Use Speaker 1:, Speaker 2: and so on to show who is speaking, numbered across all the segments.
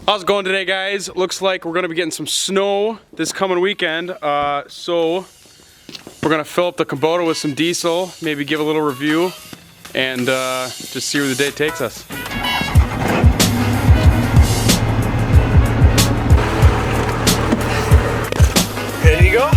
Speaker 1: How's it going today, guys? Looks like we're gonna be getting some snow this coming weekend. So we're gonna fill up the Kubota with some diesel, maybe give a little review, and just see where the day takes us.
Speaker 2: Ready to go?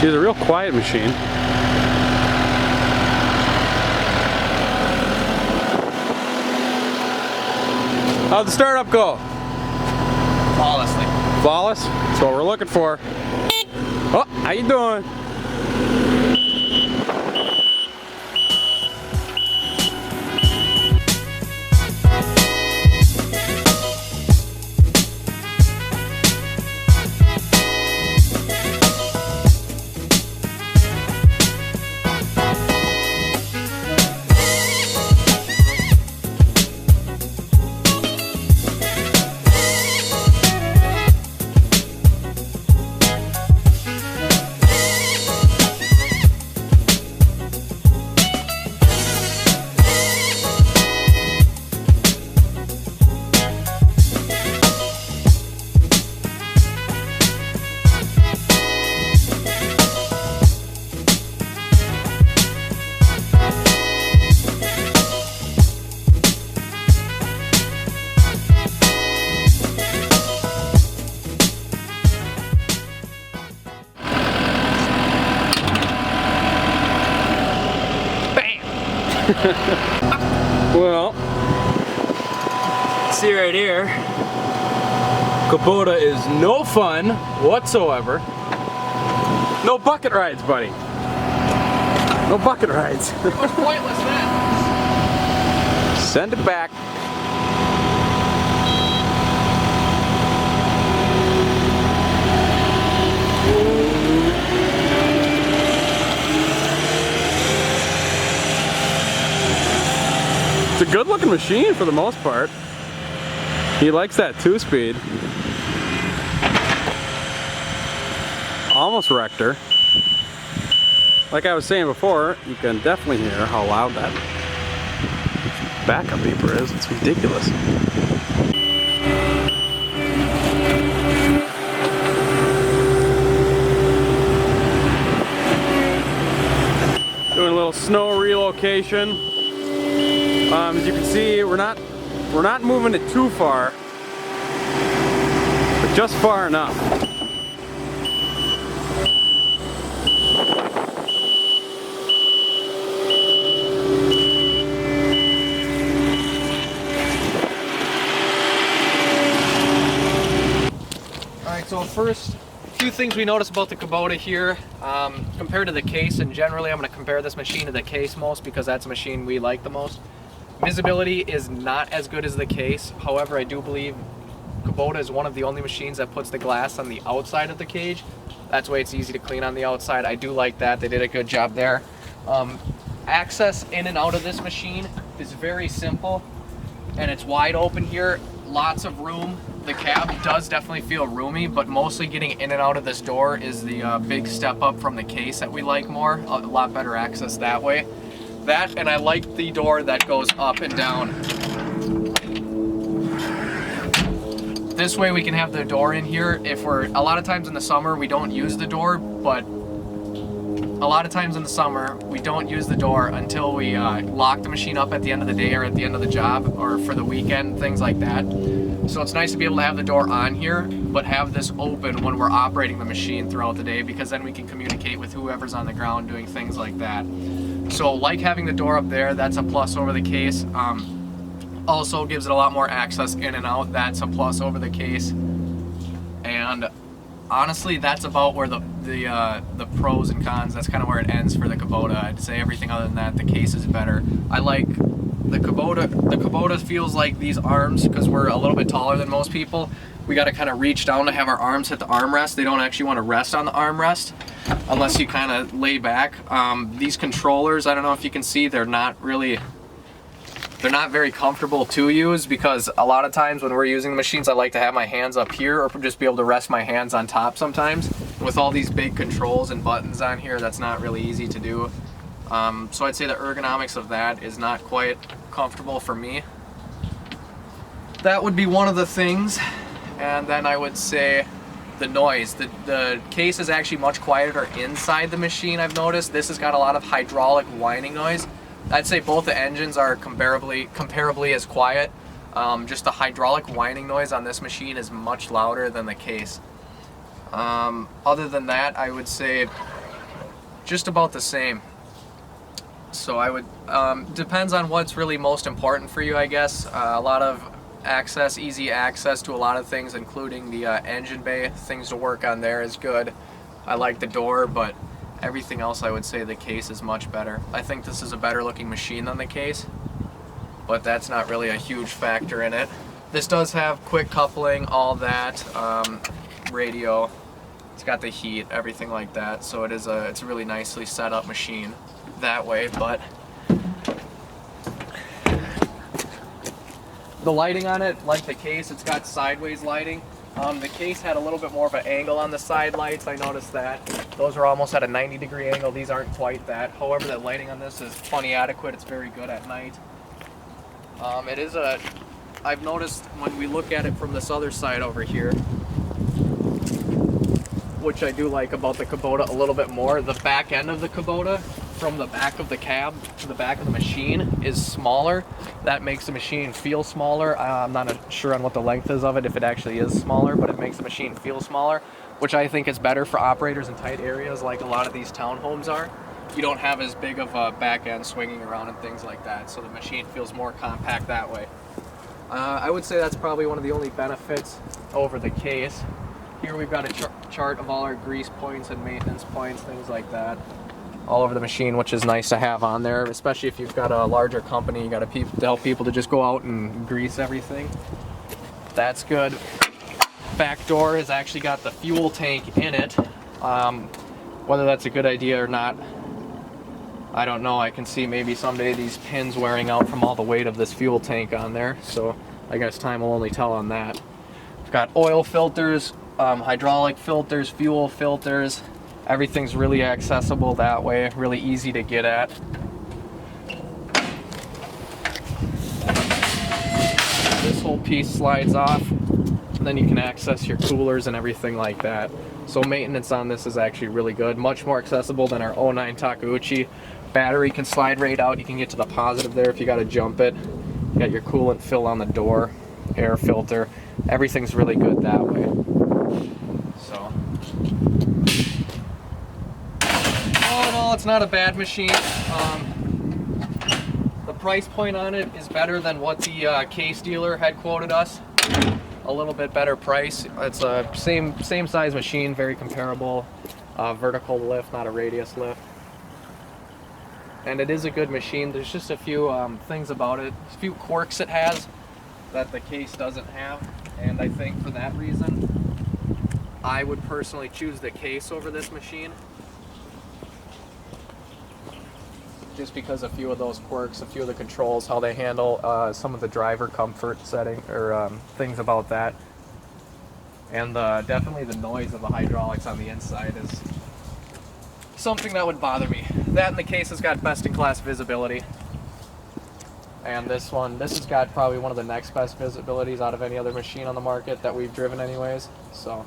Speaker 1: She's a real quiet machine. How'd the startup go?
Speaker 2: Flawlessly.
Speaker 1: Flawless? That's what we're looking for. Oh, how you doing? Well, see right here, Kubota is no fun whatsoever. No bucket rides, buddy. No bucket rides.
Speaker 2: It was pointless, man.
Speaker 1: Send it back. It's a good looking machine for the most part. He likes that 2-speed. Almost wrecked her. Like I was saying before, you can definitely hear how loud that backup beeper is. It's ridiculous. Doing a little snow relocation. As you can see, we're not moving it too far, but just far enough.
Speaker 2: Alright, so first, a few things we noticed about the Kubota here, compared to the case, and generally I'm going to compare this machine to the case most because that's a machine we like the most. Visibility is not as good as the case. However, I do believe Kubota is one of the only machines that puts the glass on the outside of the cage. That's why it's easy to clean on the outside. I do like that. They did a good job there. Access in and out of this machine is very simple, and it's wide open here. Lots of room. The cab does definitely feel roomy, but mostly getting in and out of this door is the big step up from the case that we like more. A lot better access that way. That, and I like the door that goes up and down. This way we can have the door in here. If we're, a lot of times in the summer we don't use the door, but a lot of times in the summer we don't use the door until we lock the machine up at the end of the day or at the end of the job or for the weekend, things like that. So it's nice to be able to have the door on here, but have this open when we're operating the machine throughout the day, because then we can communicate with whoever's on the ground doing things like that. So like having the door up there, that's a plus over the case. Also gives it a lot more access in and out. That's a plus over the case. And honestly, that's about where the pros and cons, that's kind of where it ends for the Kubota. I'd say everything other than that, the case is better. I like the Kubota. The Kubota feels like these arms, because we're a little bit taller than most people, we got to kind of reach down to have our arms hit the armrest. They don't actually want to rest on the armrest unless you kind of lay back. These controllers, I don't know if you can see, they're not really They're not very comfortable to use because a lot of times when we're using the machines, I like to have my hands up here or just be able to rest my hands on top sometimes. With all these big controls and buttons on here, that's not really easy to do. So I'd say the ergonomics of that is not quite comfortable for me. That would be one of the things. And then I would say the noise. The case is actually much quieter inside the machine, I've noticed. This has got a lot of hydraulic whining noise. I'd say both the engines are comparably as quiet. Just the hydraulic whining noise on this machine is much louder than the case. Other than that, I would say just about the same. So I would, depends on what's really most important for you, I guess. A lot of access, easy access to a lot of things, including the engine bay. Things to work on there is good. I like the door, but everything else I would say the case is much better. I think this is a better looking machine than the case, but that's not really a huge factor in it. This does have quick coupling, all that, radio. It's got the heat, everything like that. So it's a really nicely set up machine that way, but the lighting on it, like the case, it's got sideways lighting. The case had a little bit more of an angle on the side lights, I noticed that. Those are almost at a 90-degree angle, these aren't quite that. However, the lighting on this is plenty adequate, it's very good at night. I've noticed when we look at it from this other side over here, which I do like about the Kubota a little bit more, the back end of the Kubota, from the back of the cab to the back of the machine, is smaller. That makes the machine feel smaller. I'm not sure on what the length is of it, if it actually is smaller, but it makes the machine feel smaller, which I think is better for operators in tight areas like a lot of these townhomes are. You don't have as big of a back end swinging around and things like that, so the machine feels more compact that way. I would say that's probably one of the only benefits over the case. Here we've got a chart of all our grease points and maintenance points, things like that, all over the machine, which is nice to have on there, especially if you've got a larger company. You got to tell people to just go out and grease everything. That's good. Back door has actually got the fuel tank in it. Whether that's a good idea or not, I don't know. I can see maybe someday these pins wearing out from all the weight of this fuel tank on there, so I guess time will only tell on that. We've got oil filters, hydraulic filters, fuel filters. Everything's really accessible that way, really easy to get at. This whole piece slides off, and then you can access your coolers and everything like that. So maintenance on this is actually really good, much more accessible than our 09 Takeuchi. Battery can slide right out, you can get to the positive there if you got to jump it. You got your coolant fill on the door, air filter. Everything's really good that way. So, all in all, it's not a bad machine. The price point on it is better than what the case dealer had quoted us. A little bit better price. It's a same size machine, very comparable. Vertical lift, not a radius lift. And it is a good machine. There's just a few things about it, a few quirks it has that the case doesn't have. And I think for that reason, I would personally choose the case over this machine. Just because a few of those quirks, a few of the controls, how they handle some of the driver comfort setting or things about that. And definitely the noise of the hydraulics on the inside is something that would bother me. That and the case has got best in class visibility. And this has got probably one of the next best visibilities out of any other machine on the market that we've driven anyways. So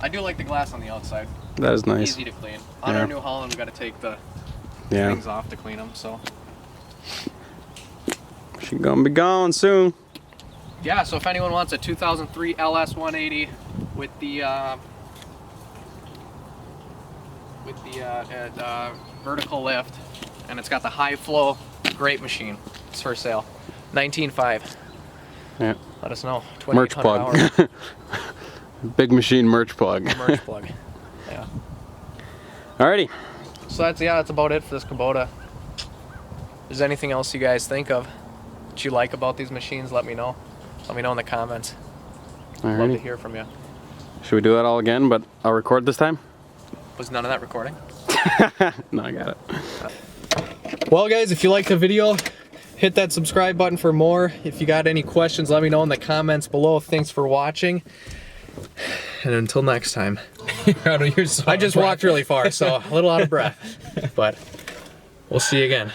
Speaker 2: I do like the glass on the outside.
Speaker 1: That is nice.
Speaker 2: Easy to clean. On our New Holland, we got to take the things off to clean them. So
Speaker 1: she's gonna be gone soon.
Speaker 2: Yeah. So if anyone wants a 2003 LS 180 with the vertical lift, and it's got the high flow, great machine. It's for sale. 19.5.
Speaker 1: Yeah.
Speaker 2: Let us know.
Speaker 1: Merch plug. Big machine merch plug.
Speaker 2: Merch plug. Yeah.
Speaker 1: Alrighty.
Speaker 2: So that's about it for this Kubota. If there's anything else you guys think of that you like about these machines, let me know. Let me know in the comments. I'd love to hear from you.
Speaker 1: Should we do that all again, but I'll record this time?
Speaker 2: Was none of that recording?
Speaker 1: No, I got it.
Speaker 2: Well, guys, if you liked the video, hit that subscribe button for more. If you got any questions, let me know in the comments below. Thanks for watching. And until next time. I just walked really far, so a little out of breath. But we'll see you again.